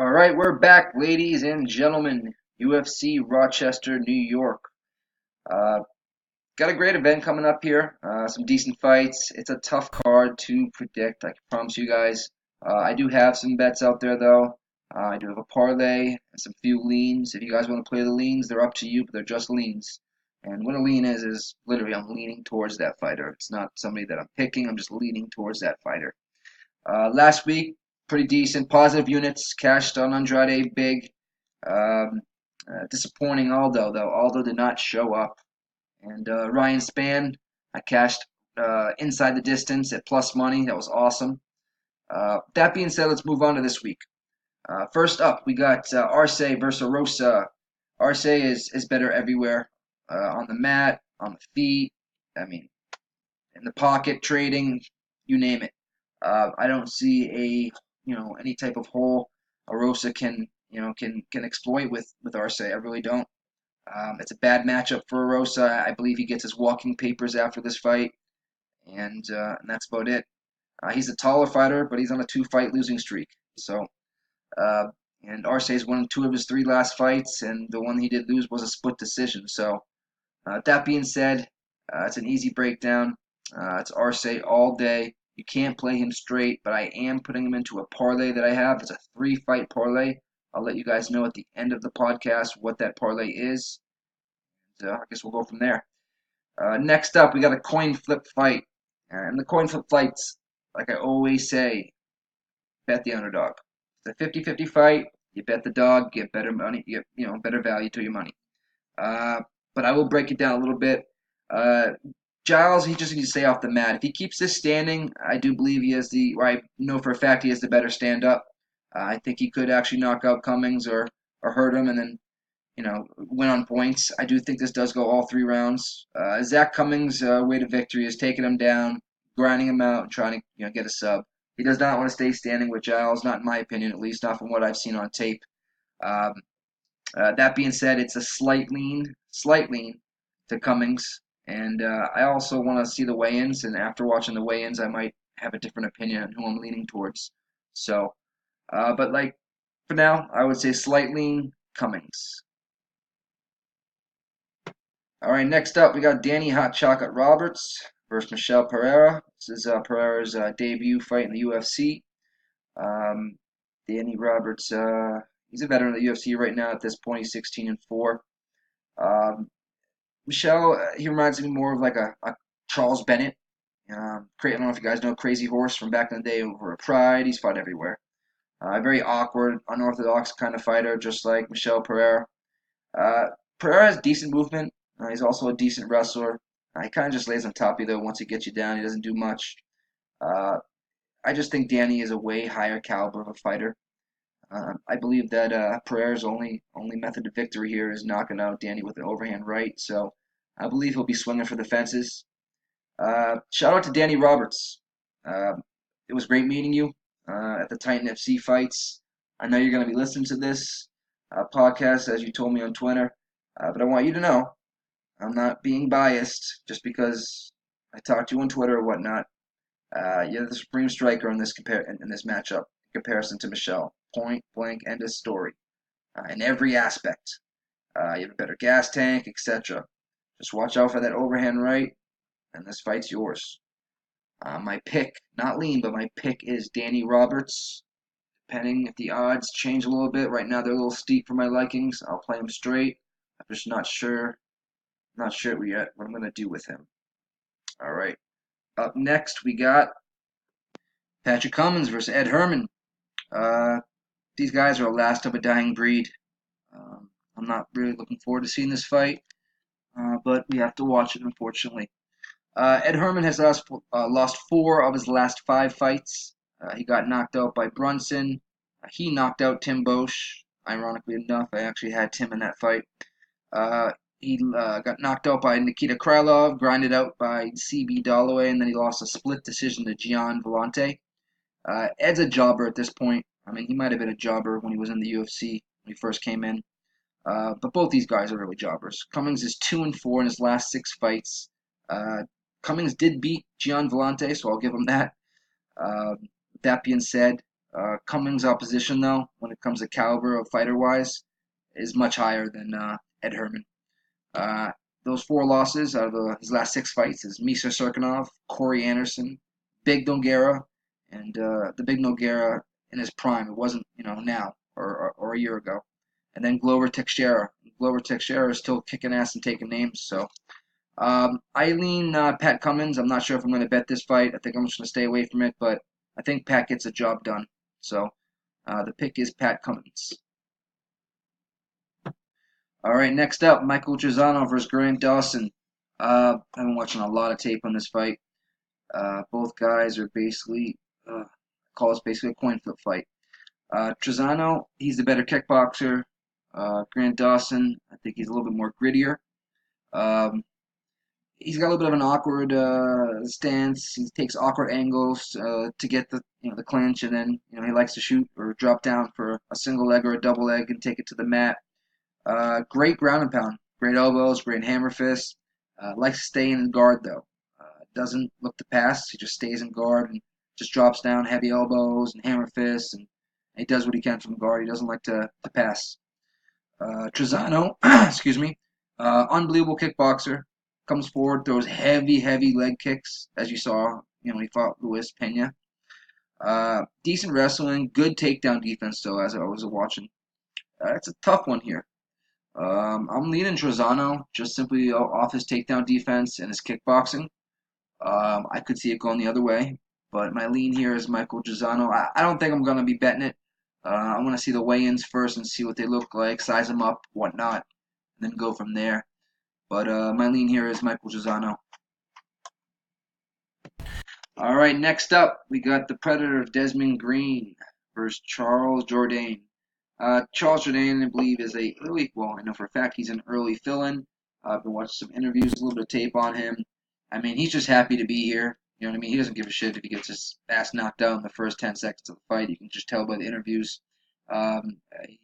All right, we're back, ladies and gentlemen. UFC Rochester, New York. Uh, got a great event coming up here. Some decent fights. It's a tough card to predict, I can promise you guys. I do have some bets out there, though. I do have a parlay and some few leans. If you guys want to play the leans, they're up to you, but they're just leans. And what a lean is literally I'm leaning towards that fighter. It's not somebody that I'm picking. I'm just leaning towards that fighter. Last week, pretty decent. Positive units cashed on Andrade big. Um, Disappointing Aldo, though. Aldo did not show up. And Ryan Spann, I cashed inside the distance at plus money. That was awesome. That being said, let's move on to this week. First up, we got Arce versus Rosa. Arce is better everywhere. On the mat, on the feet. I mean, in the pocket, trading, you name it. I don't see any type of hole Arosa can exploit with Arce. I really don't. It's a bad matchup for Arosa. I believe he gets his walking papers after this fight, and that's about it. He's a taller fighter, but he's on a two-fight losing streak. So, uh, and Arce's won two of his three last fights, and the one he did lose was a split decision. So, that being said, it's an easy breakdown. It's Arce all day. You can't play him straight, but I am putting him into a parlay that I have. It's a three-fight parlay. I'll let you guys know at the end of the podcast what that parlay is. I guess we'll go from there. Next up, we got a coin flip fight. And the coin flip fights, like I always say, bet the underdog. It's a 50-50 fight. You bet the dog, get better money, get better value to your money. Uh, but I will break it down a little bit. Uh, Giles, he just needs to stay off the mat. If he keeps this standing, I do believe or I know for a fact he has the better stand up. I think he could actually knock out Cummings or hurt him and then, win on points. I do think this does go all three rounds. Zach Cummings' way to victory is taking him down, grinding him out, and trying to get a sub. He does not want to stay standing with Giles, not in my opinion, at least not from what I've seen on tape. Um, that being said, it's a slight lean to Cummings, and I also want to see the weigh-ins. And after watching the weigh-ins, I might have a different opinion on who I'm leaning towards. So, but like for now, I would say slight lean Cummings. All right, next up we got Danny Hot Chocolate Roberts versus Michelle Pereira. This is Pereira's debut fight in the UFC. Um, Danny Roberts, he's a veteran of the UFC right now. At this point, he's 16-4. Um, Michelle, he reminds me more of like a Charles Bennett. I don't know if you guys know Crazy Horse from back in the day over at Pride. He's fought everywhere. Very awkward, unorthodox kind of fighter, just like Michelle Pereira. Uh, Pereira has decent movement. He's also a decent wrestler. He kind of just lays on top of you though. Once he gets you down, he doesn't do much. Uh, I just think Danny is a way higher caliber of a fighter. I believe that Pereira's only method to victory here is knocking out Danny with an overhand right. So I believe he'll be swinging for the fences. Shout out to Danny Roberts. Uh, it was great meeting you at the Titan FC fights. I know you're going to be listening to this podcast as you told me on Twitter, but I want you to know I'm not being biased just because I talked to you on Twitter or whatnot. You're the supreme striker in this matchup in comparison to Michelle. Point blank, end of story. In every aspect, you have a better gas tank, etc. Just watch out for that overhand right, and this fight's yours. My pick, not lean, but my pick is Danny Roberts. Depending if the odds change a little bit, right now they're a little steep for my likings. I'll play him straight. I'm just not sure yet what I'm gonna do with him. All right. Up next, we got Patrick Cummins versus Ed Herman. Uh, these guys are a last of a dying breed. I'm not really looking forward to seeing this fight, but we have to watch it, unfortunately. Ed Herman has lost four of his last five fights. He got knocked out by Brunson. He knocked out Tim Bosch. Ironically enough, I actually had Tim in that fight. He got knocked out by Nikita Krylov, grinded out by CB Dalloway, and then he lost a split decision to Gian Vellante. Ed's a jobber at this point. I mean, he might have been a jobber when he was in the UFC when he first came in. But both these guys are really jobbers. Cummings is 2-4 in his last six fights. Cummings did beat Gian Vellante, so I'll give him that. That being said, Cummings' opposition, though, when it comes to caliber of fighter-wise, is much higher than Ed Herman. Uh, those 4 losses out of his last 6 fights is Misha Serkinov, Corey Anderson, Big Nogueira, and the Big Nogueira in his prime. It wasn't, now or a year ago. And then Glover Teixeira. Glover Teixeira is still kicking ass and taking names. So I lean Pat Cummins. I'm not sure if I'm going to bet this fight. I think I'm just going to stay away from it, but I think Pat gets the job done. So the pick is Pat Cummins. All right, next up, Michael Trizano versus Grant Dawson. I've been watching a lot of tape on this fight. Both guys are basically, call this basically a coin flip fight. Trizano, he's the better kickboxer. Grant Dawson, I think he's a little bit more grittier. He's got a little bit of an awkward stance. He takes awkward angles to get the clinch, and then he likes to shoot or drop down for a single leg or a double leg and take it to the mat. Great ground and pound, great elbows, great hammer fists. Likes to stay in guard though. Doesn't look to pass. He just stays in guard and just drops down heavy elbows and hammer fists, and he does what he can from guard. He doesn't like to pass. Trizano, excuse me, unbelievable kickboxer. Comes forward, throws heavy leg kicks, as you saw. He fought Luis Pena. Decent wrestling, good takedown defense though, as I was watching. It's a tough one here. I'm leaning Trizano just simply off his takedown defense and his kickboxing. I could see it going the other way, but my lean here is Michael Trizano. I don't think I'm going to be betting it. I want to see the weigh-ins first and see what they look like, size them up, whatnot, and then go from there. But my lean here is Michael Trizano. All right, next up, we got the Predator Desmond Green versus Charles Jourdain. Charles Jourdain, I believe, is I know for a fact he's an early fill-in. I've been watching some interviews, a little bit of tape on him. I mean, he's just happy to be here. You know what I mean? He doesn't give a shit if he gets his ass knocked out in the first 10 seconds of the fight. You can just tell by the interviews.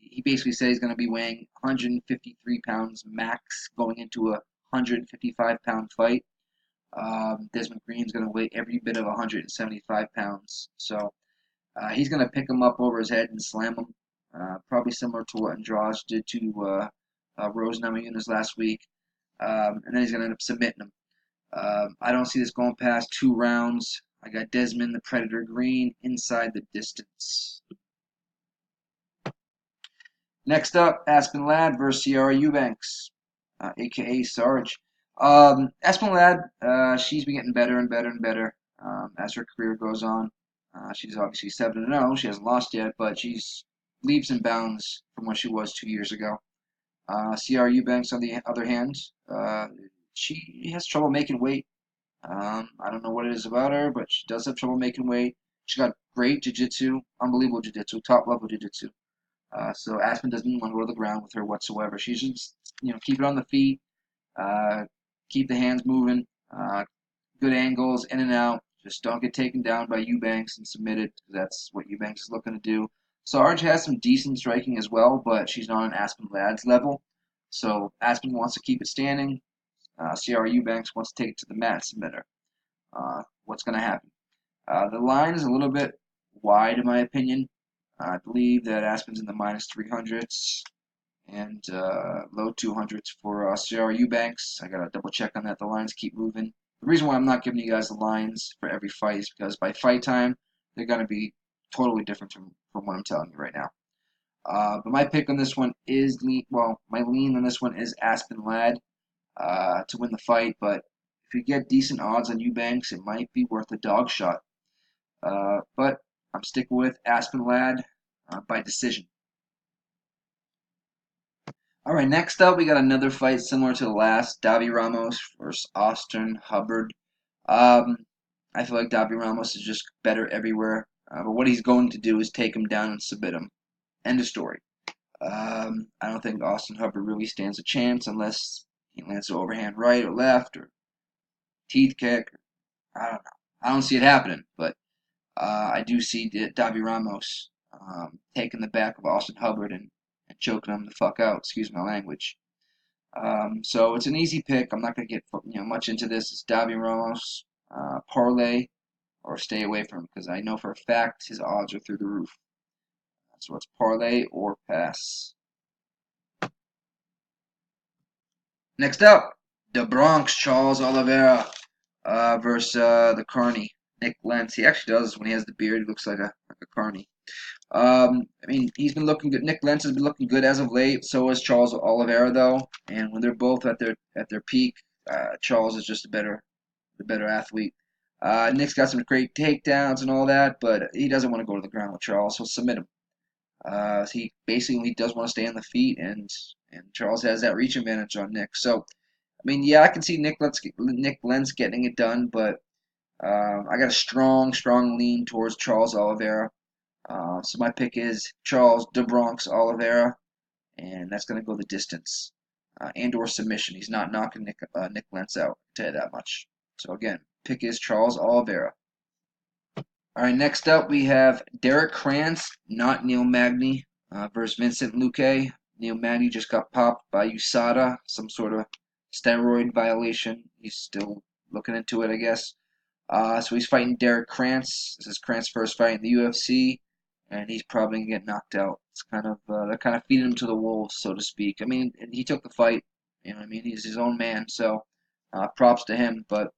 He basically said he's going to be weighing 153 pounds max going into a 155-pound fight. Desmond Green's going to weigh every bit of 175 pounds. So he's going to pick him up over his head and slam him. Probably similar to what Andrade did to Rose Namajunas last week. And then he's going to end up submitting him. I don't see this going past 2 rounds. I got Desmond the Predator Green inside the distance. Next up, Aspen Ladd versus Sierra Eubanks, a.k.a. Sarge. Aspen Ladd, she's been getting better and better as her career goes on. She's obviously 7-0. She hasn't lost yet, but she's leaps and bounds from what she was 2 years ago. Sierra Eubanks, on the other hand, she has trouble making weight. I don't know what it is about her, but she does have trouble making weight. She's got great jiu-jitsu, unbelievable jiu-jitsu, top-level jiu-jitsu. So Aspen doesn't want to go to the ground with her whatsoever. She should just, keep it on the feet, keep the hands moving, good angles, in and out. Just don't get taken down by Eubanks and submitted, because that's what Eubanks is looking to do. Sarge has some decent striking as well, but she's not on Aspen Ladd's level. So Aspen wants to keep it standing. Sierra Eubanks wants to take it to the mat and submit her. What's going to happen? The line is a little bit wide, in my opinion. I believe that Aspen's in the minus 300s and low 200s for Sierra Eubanks. I got to double check on that. The lines keep moving. The reason why I'm not giving you guys the lines for every fight is because by fight time, they're going to be totally different from what I'm telling you right now. But my pick on this one is my lean on this one is Aspen Ladd to win the fight. But if you get decent odds on Eubanks, it might be worth a dog shot. But I'm sticking with Aspen Ladd by decision. All right, next up we got another fight similar to the last, Davi Ramos versus Austin Hubbard. I feel like Davi Ramos is just better everywhere, but what he's going to do is take him down and submit him. End of story. I don't think Austin Hubbard really stands a chance unless he lands an overhand right or left or teeth kick. I don't know. I don't see it happening, but I do see Davi Ramos taking the back of Austin Hubbard and choking him the fuck out. Excuse my language. So it's an easy pick. I'm not going to get much into this. It's Davi Ramos parlay or stay away from him because I know for a fact his odds are through the roof. So it's parlay or pass. Next up, the Bronx, Charles Oliveira versus the Carney, Nick Lentz. He actually does when he has the beard. He looks like a Carney. I mean, he's been looking good. Nick Lentz has been looking good as of late. So is Charles Oliveira, though. And when they're both at their peak, Charles is just the better athlete. Nick's got some great takedowns and all that, but he doesn't want to go to the ground with Charles. So submit him. He basically does want to stay on the feet, and Charles has that reach advantage on Nick. So, I mean, yeah, I can see Nick Lentz getting it done, but I got a strong lean towards Charles Oliveira. So my pick is Charles the Bronx Oliveira, and that's going to go the distance and/or submission. He's not knocking Nick Lentz out. I'll tell you that much. So again, pick is Charles Oliveira. All right, next up we have Derek Krantz, not Neil Magny, versus Vincent Luque. Neil Magny just got popped by USADA, some sort of steroid violation. He's still looking into it, I guess. So he's fighting Derek Krantz. This is Krantz's first fight in the UFC, and he's probably gonna get knocked out. It's kind of they're kind of feeding him to the wolves, so to speak. I mean, he took the fight. You know what I mean? He's his own man, so props to him. But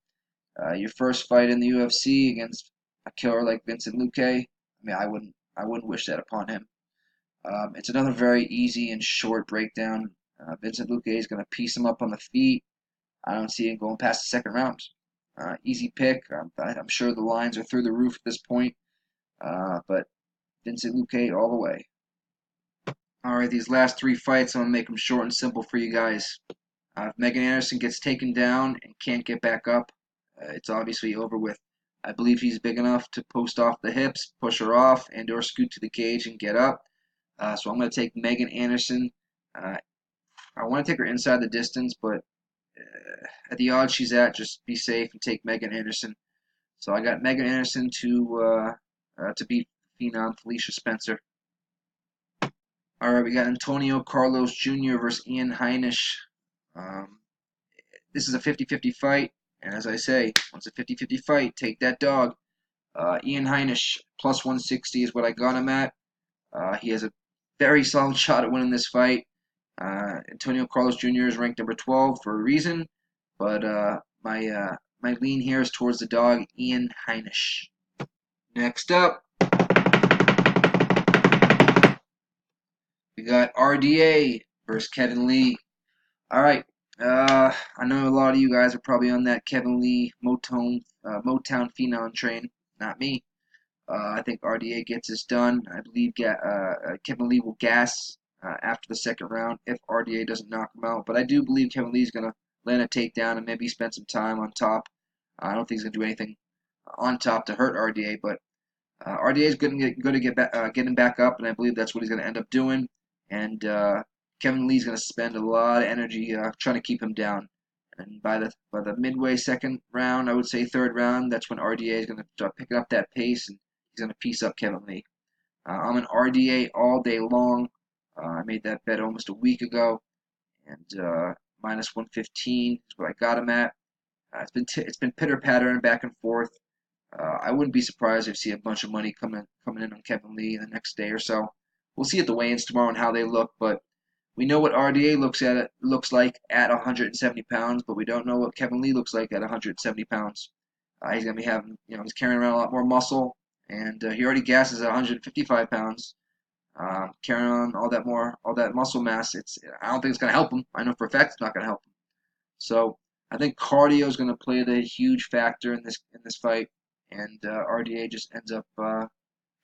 your first fight in the UFC against a killer like Vincent Luque, I mean, I wouldn't wish that upon him. It's another very easy and short breakdown. Vincent Luque is going to piece him up on the feet. I don't see him going past the second round. Easy pick. I'm sure the lines are through the roof at this point, but Vincent Luque all the way. All right, these last three fights, I'm going to make them short and simple for you guys. If Megan Anderson gets taken down and can't get back up, it's obviously over with. I believe he's big enough to post off the hips, push her off, and/or scoot to the cage and get up. So I'm going to take Megan Anderson. I want to take her inside the distance, but at the odds she's at, just be safe and take Megan Anderson. So I got Megan Anderson to beat Phenom Felicia Spencer. All right, we got Antonio Carlos Jr. versus Ian Heinisch. This is a 50-50 fight, and as I say, once a 50-50 fight, take that dog. Ian Heinisch plus 160 is what I got him at. He has a very solid shot at winning this fight. Antonio Carlos Jr. is ranked number 12 for a reason, but my lean here is towards the dog, Ian Heinisch. Next up, we got RDA versus Kevin Lee. All right. I know a lot of you guys are probably on that Kevin Lee Motown Phenom train. Not me. I think RDA gets this done. I believe Kevin Lee will gas after the second round if RDA doesn't knock him out. But I do believe Kevin Lee is going to land a takedown and maybe spend some time on top. I don't think he's going to do anything on top to hurt RDA, but RDA is going to get him back up, and I believe that's what he's going to end up doing. And Kevin Lee's going to spend a lot of energy trying to keep him down. And by the midway second round, I would say third round, that's when RDA is going to start picking up that pace, and he's going to piece up Kevin Lee. I'm an RDA all day long. I made that bet almost a week ago, and minus 115 is what I got him at. It's been pitter pattering back and forth. I wouldn't be surprised if you see a bunch of money coming in on Kevin Lee in the next day or so. We'll see at the weigh-ins tomorrow and how they look, but we know what RDA looks like at 170 pounds, but we don't know what Kevin Lee looks like at 170 pounds. He's gonna be having, he's carrying around a lot more muscle, and he already gasses at 155 pounds. Carrying on all that muscle mass, I don't think it's gonna help him. I know for a fact it's not gonna help him. So I think cardio is gonna play the huge factor in this fight, and RDA just ends up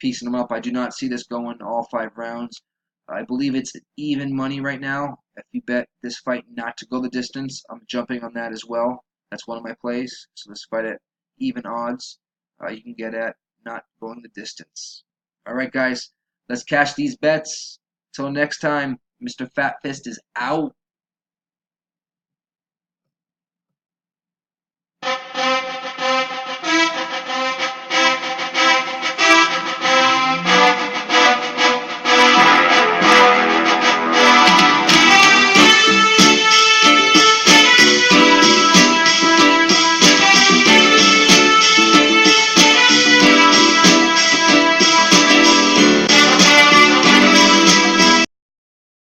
piecing him up. I do not see this going all 5 rounds. I believe it's even money right now. If you bet this fight not to go the distance, I'm jumping on that as well. That's one of my plays. So this fight at even odds, you can get at not going the distance. All right, guys, let's cash these bets. Till next time, Mr. Fat Fist is out.